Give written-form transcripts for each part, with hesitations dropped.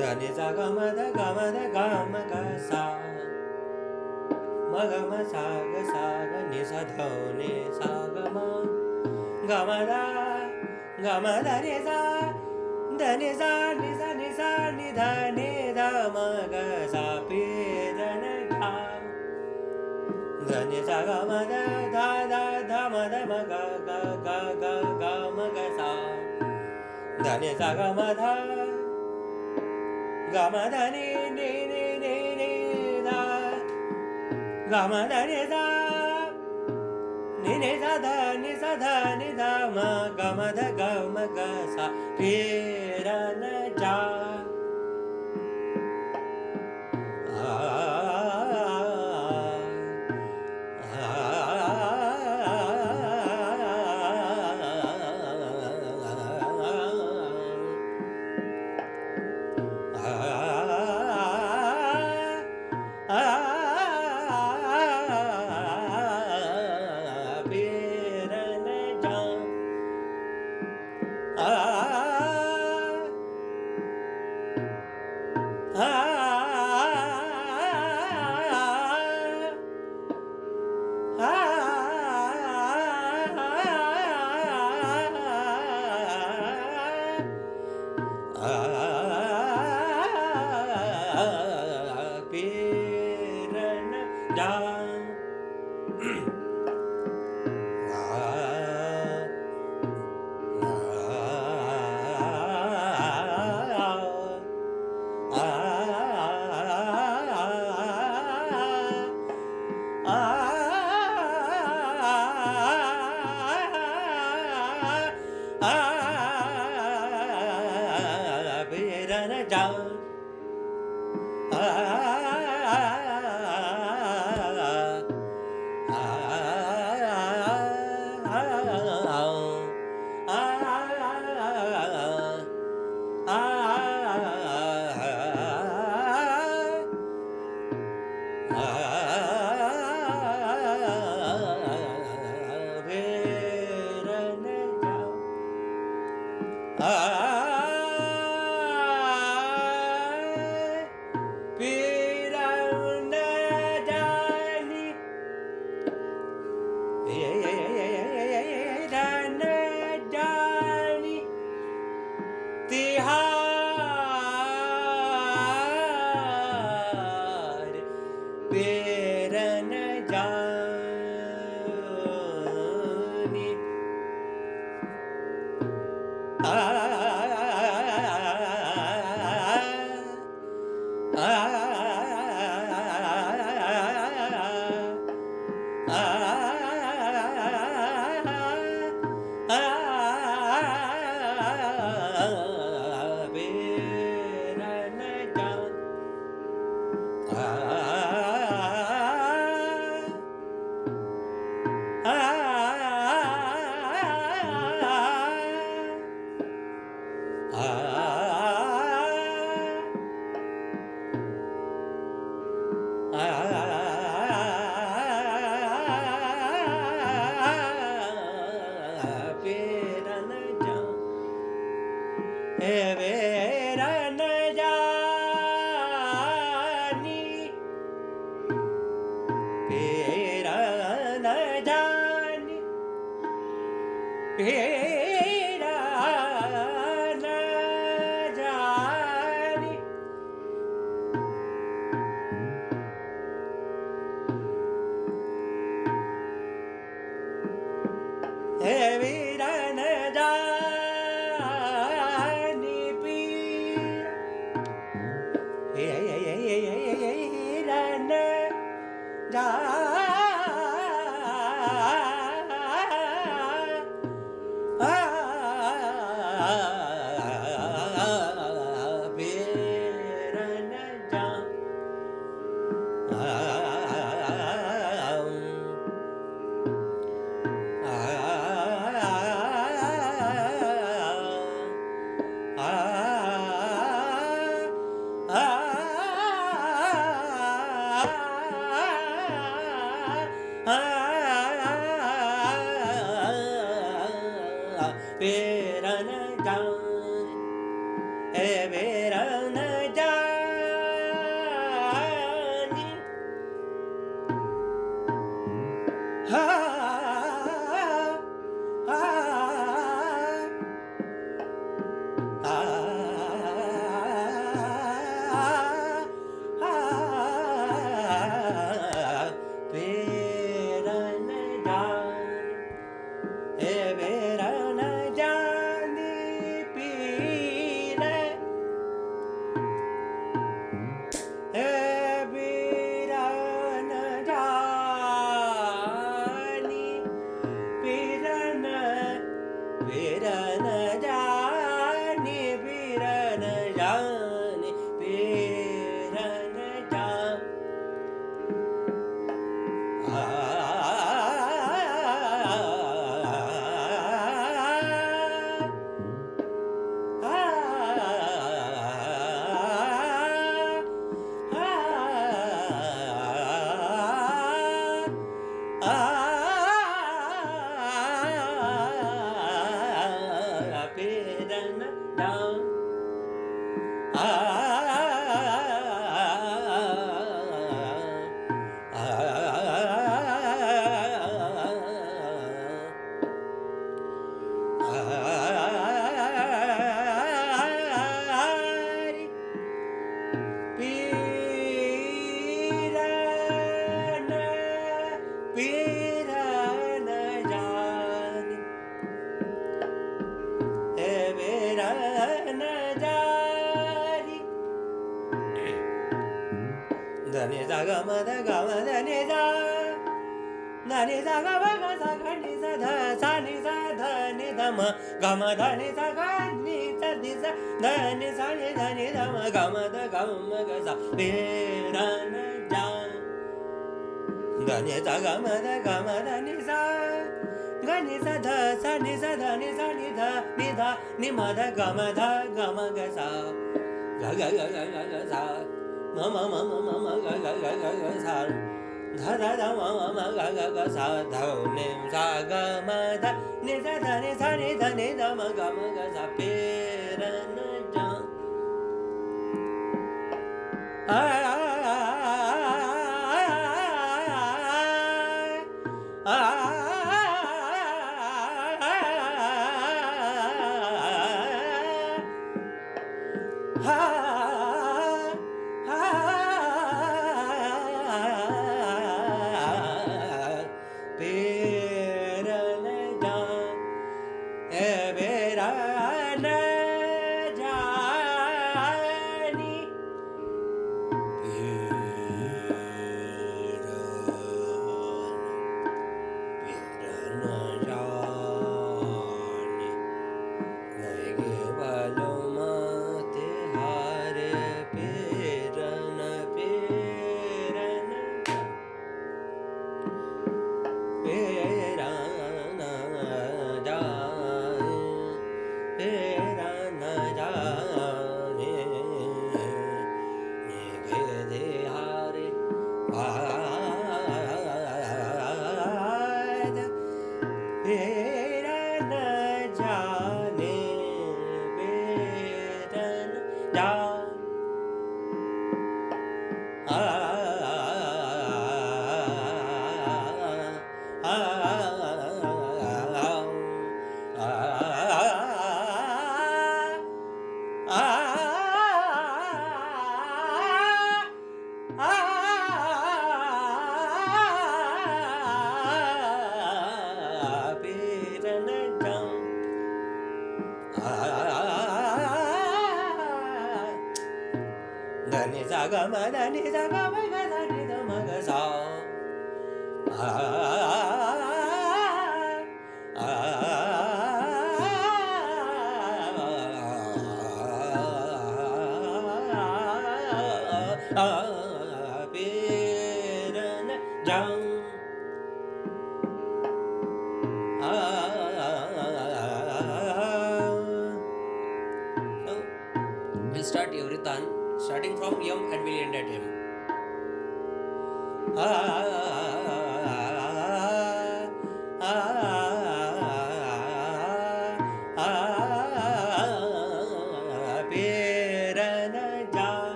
धनि सा ग म ध ग म ध ग म ग सा म ग म सा ग नि सा ध नि सा ग म ग म ध नि सा ध नि सा नि सा नि सा नि ध नि ध म ग सा पि ध नि धा धनि सा ग म ध ध ध ध म ध म ग ग ग ग ग म ग सा धनि सा ग म ध ग म ध नि नि नि नि नि ध ग म ध नि सा नि नि सा ध नि सा ध नि ध म ग म ध ग म ग सा रि र न जा Be धने जा ग म ध ग म धने जा धने जा ग म ग सा ग नि सा ध सा नि सा ध नि ध म ग म ध नि सा ग नि सा नि सा ध नि सा नि ध नि ध म ग म ध ग म ग सा पे र न जा धने जा ग म ध ग म ध नि सा ग नि सा ध सा नि सा ध नि सा नि ध नि ध नि म ध ग म ध ग म ग सा ग ग ग ग ग ग सा म म म म म म ग ग ग ग ग सा ध ध ध म म म ग ग ग सा ध नि सा ग म ध नि सा ध नि सा नि ध नि ध म ग म ग सा पे र न जा धनि सा ग म धनि सा ग म ग सा नि ध म ग सा पे र न जा we'll start every tan starting from yam and we'll end at him.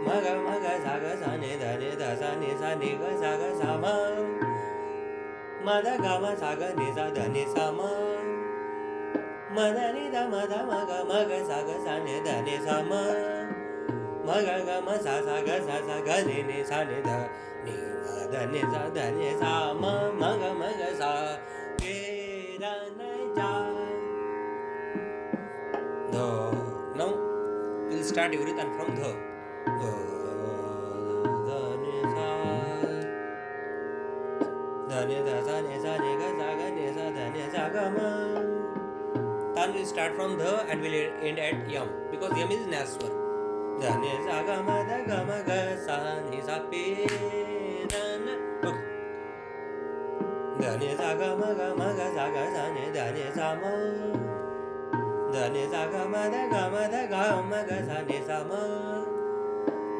Maga maga saga sa ni da ni da sa ni sa ni ga sa ga sa ma ma da ga ma sa ga ni sa da ni sa ma ma da ni da ma da ma ga sa ga sa ni da ni sa ma ma ga ma sa ga ni sa ni da ni ma da ni sa ma ga sa ke da na ja do. Now we'll start everything from the ni sa da ni da sa ni ga sa ga ni sa da ni sa ga ma. Then we'll start from the and we'll end at yam because yam is naswar. Da ni sa ga ma ga sa ni sa pe da na. Okay. Da ni sa ga ma ga sa ni da ni sa ma. Da ni sa ga ma ga ga sa ni sa ma.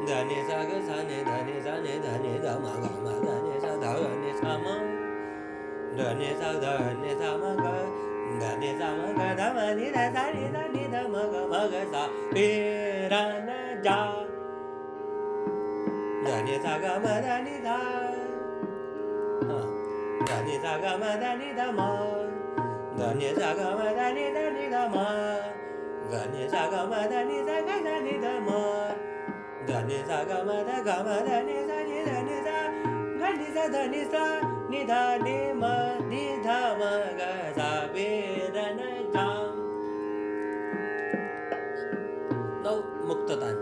Da ni sa ga sa ni da ni da ma da ni sa ma. Da ni sa ma ga da ni sa ma ga da ma ni da sa ni ध म ग म ग सा पे र न जा ध नि सा ग म ध नि धा ध नि सा ग म ध नि ध म ध नि सा ग म ध नि ध नि ध म ध नि सा ग म ध नि सा ग ध नि ध म ध नि सा ग म ध ग म ध नि सा नि ध नि सा ग नि सा ध नि सा नि ध नि म नि ध म ग सा पे र न जा नौ मुक्ततान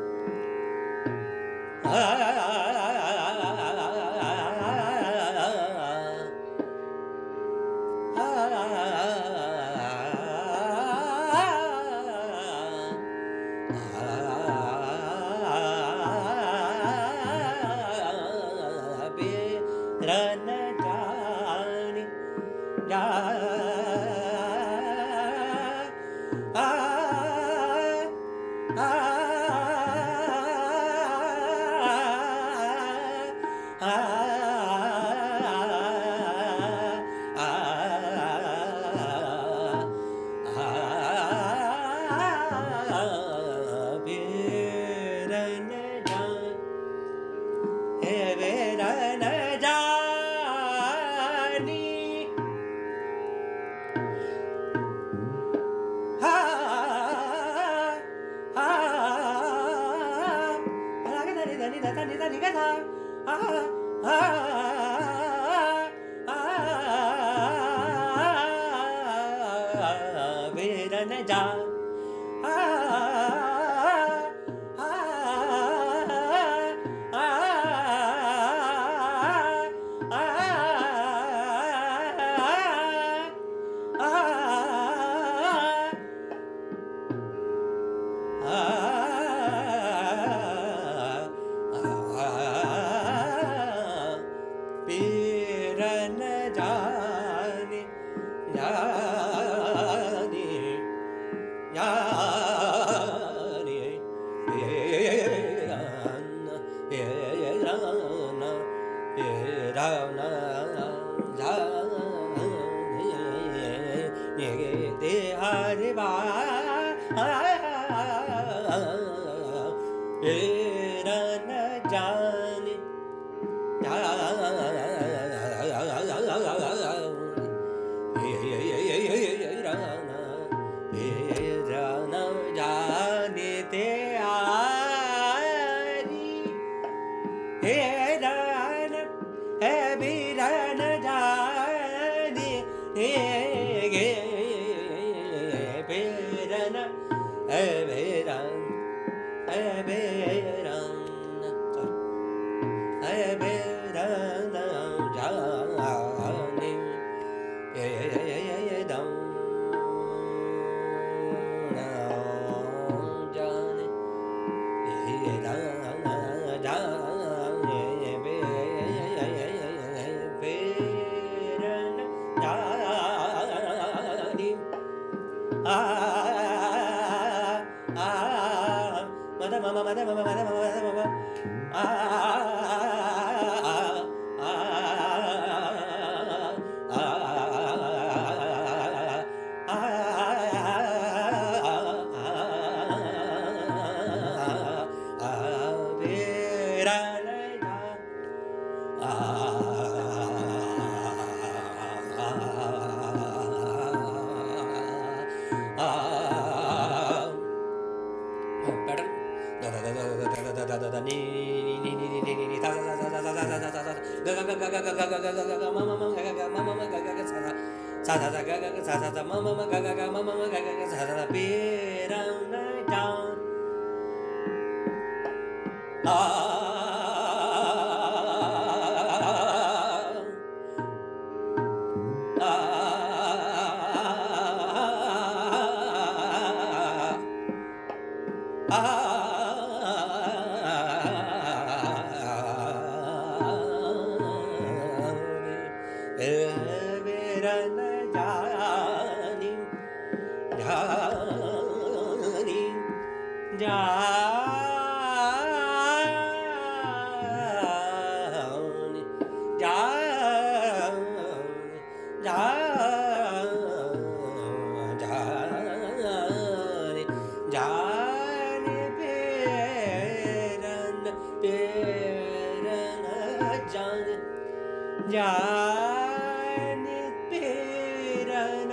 जाने तेरा न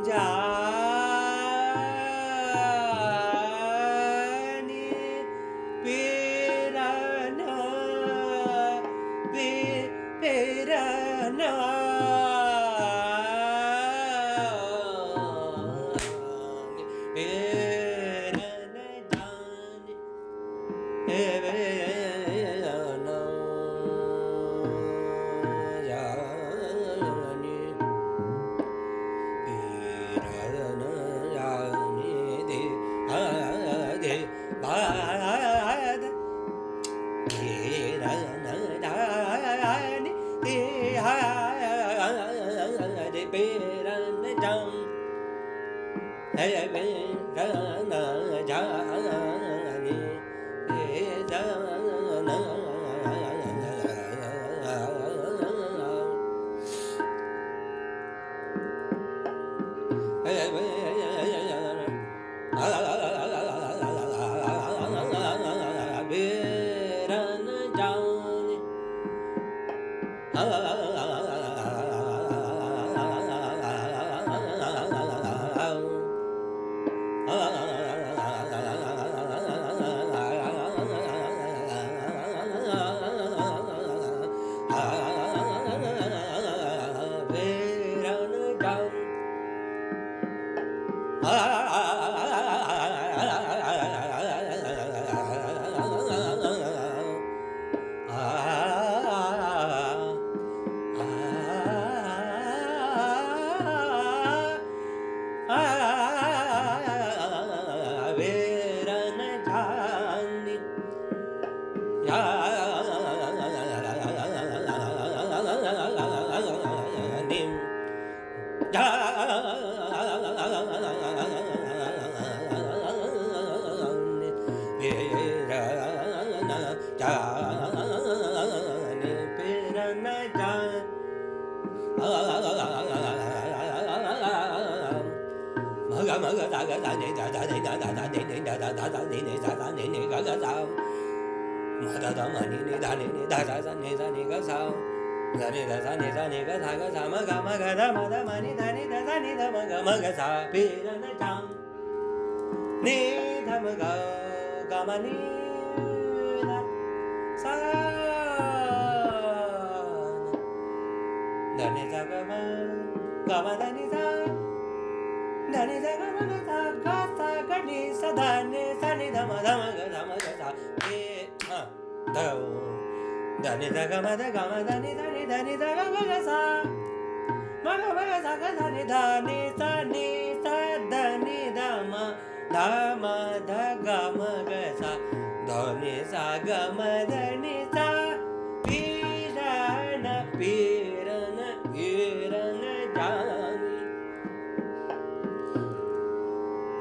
जाने तेरा न तेरा न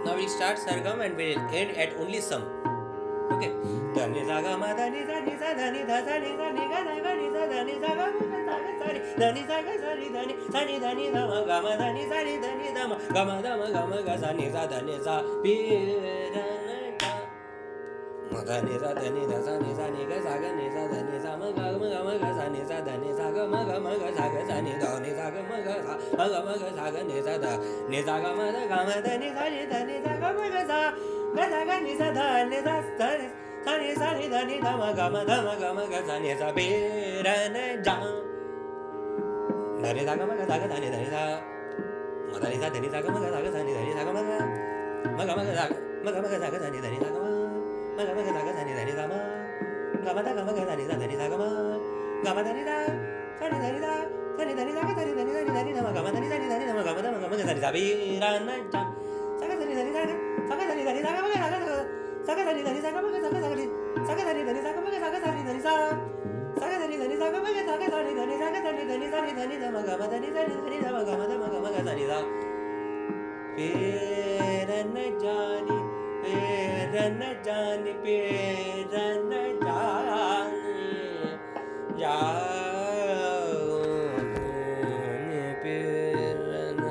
Now we'll start sargam and we'll end at only sum. Okay. Dhani sa ga ma dhani sa ni sa dhani dha sa ni sa ni ga sa ga ni sa dhani sa ga ma ga sa ga sa ni dhani sa ga sa ni dhani sa ni dhani dha ma ga ma dhani sa ni dhani dha ma ga ma dha ma ga ma ga sa ni sa dhani sa pi ra na ga ma dhani sa dhani dha sa ni ga sa ga ni sa dhani sa ma ga ga sa ni sa dhani sa ga ma ga sa ga sa ni dha ni sa ga ma ga sa ga ni sa dha ni sa ga ma dha ni sa ni dhani sa ga ma ga sa ga ga ni sa dha ni sa sa ni sa ni dha ni dha ma ga ma ga sa ni sa pi ra na ja dhani sa ga ma ga sa ga sa ni dhani sa ma dhani sa dhani sa ga ma ga sa ga sa ni dhani sa ga ma ga sa ga sa ni dhani sa ga ma ga sa ga sa ni dhani sa ma ga ma ga sa ni sa dhani sa ga ma ga ma dhani sa sa ni dhani sa sa ni dhani sa ga sa ni dhani sa ni dhani sa ma ga ma dhani sa ni dhani sa ma ga ma ga sa ni sa pi ra na ja sa ga sa ni dhani sa sa ga sa ni dhani sa ga ma ga sa ga sa ga sa ni dhani sa ga ma ga sa ga sa ni sa ga sa ni dhani sa ga ma ga sa ga sa ni dhani sa sa ga sa ni dhani sa ga ma ga sa ga sa ni dhani sa ga sa ni dhani sa ni dhani sa ma ga ma dhani sa ni dhani sa ma ga ma ga sa ni sa पेर न जानी पेर न जानी पेर न जानी जानी पेर न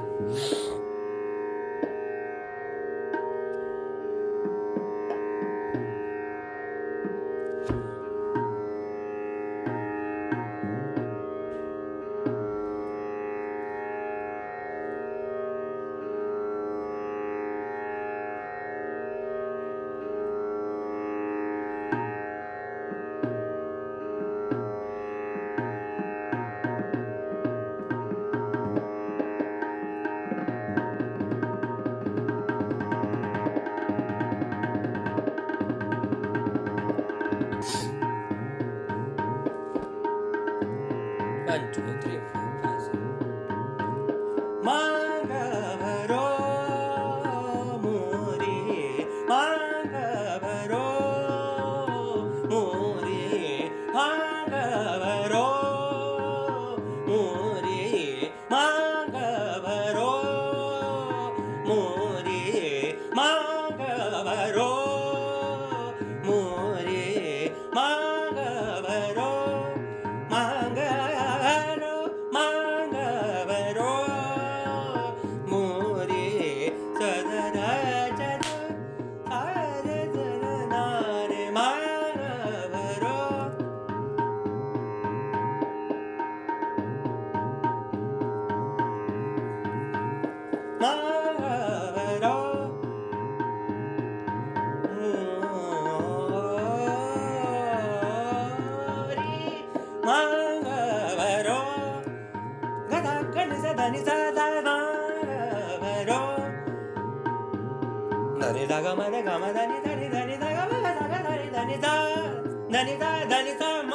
म ध ग म ध नि ध नि ध नि ध ग म ग ध ग ध नि ध नि ध ध नि ध म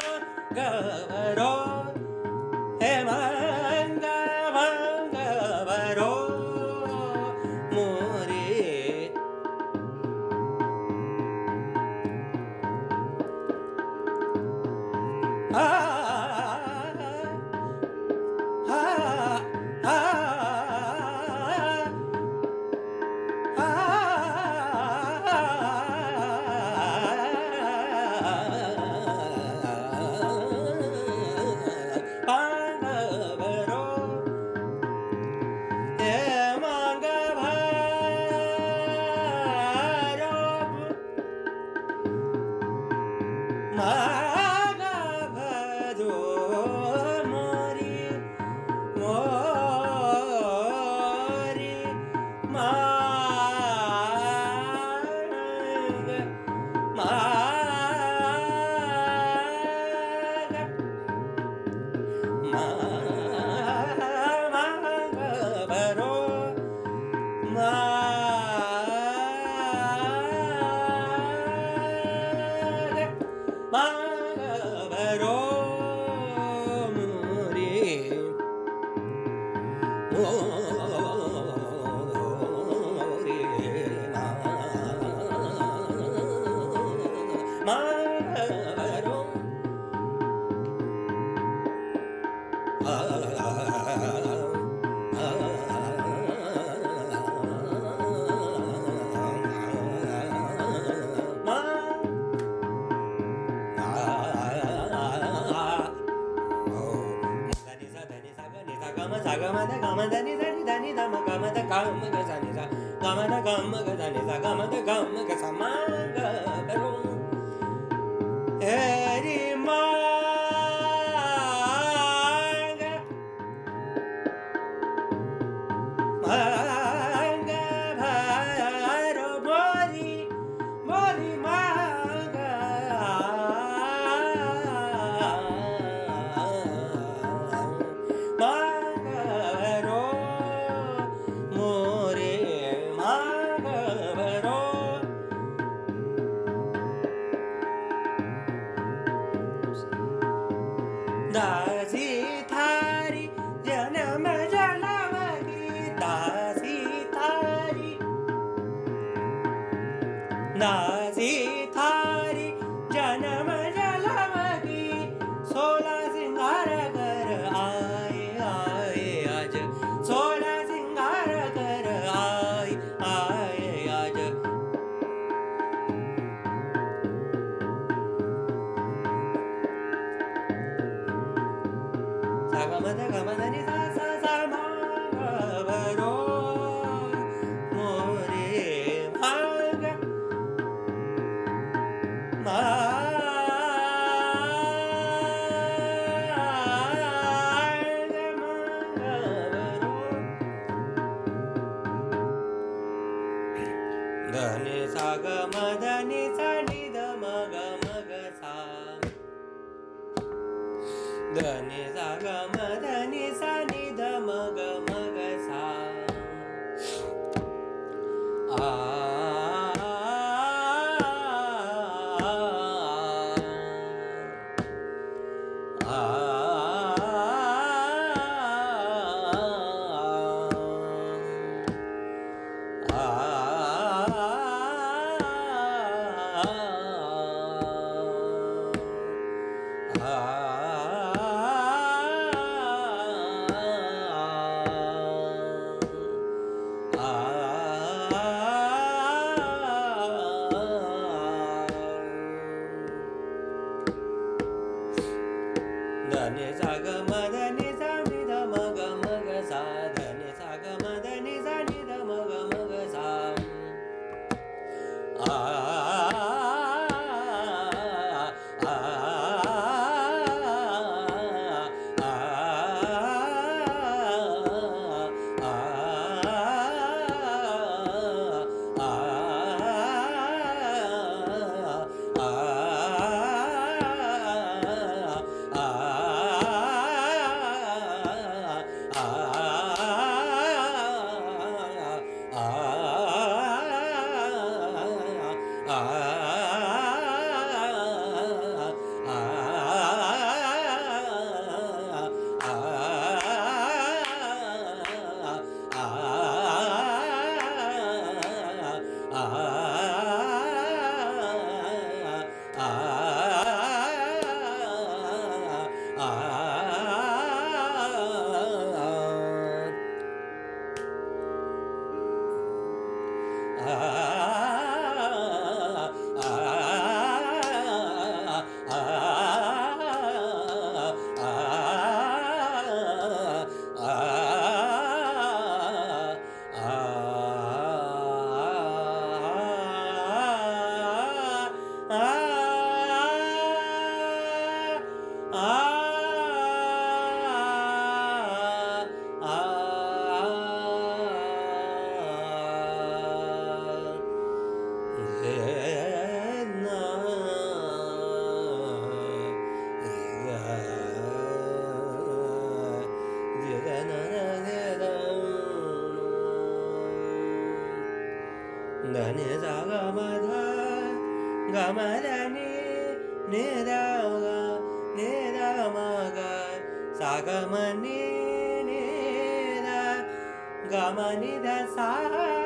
ग रो हे म ग रो मोरे दासी थारी जन्म जलवगी दासी थारी जन्म जलवगी 16 सिंगार कर आए आए आज 16 सिंगार कर आए आए आज ग म ध नि सा सा सा म ग रो मोरे भाग मा ध नि सा ग म ध नि सा नि ध म ग सा ध नि सा ग म ध नि सा नि ध म ग सा आ धनी सा ग म ध ग म ध नि ध म ग सा ग म नि ध ग म नि ध सा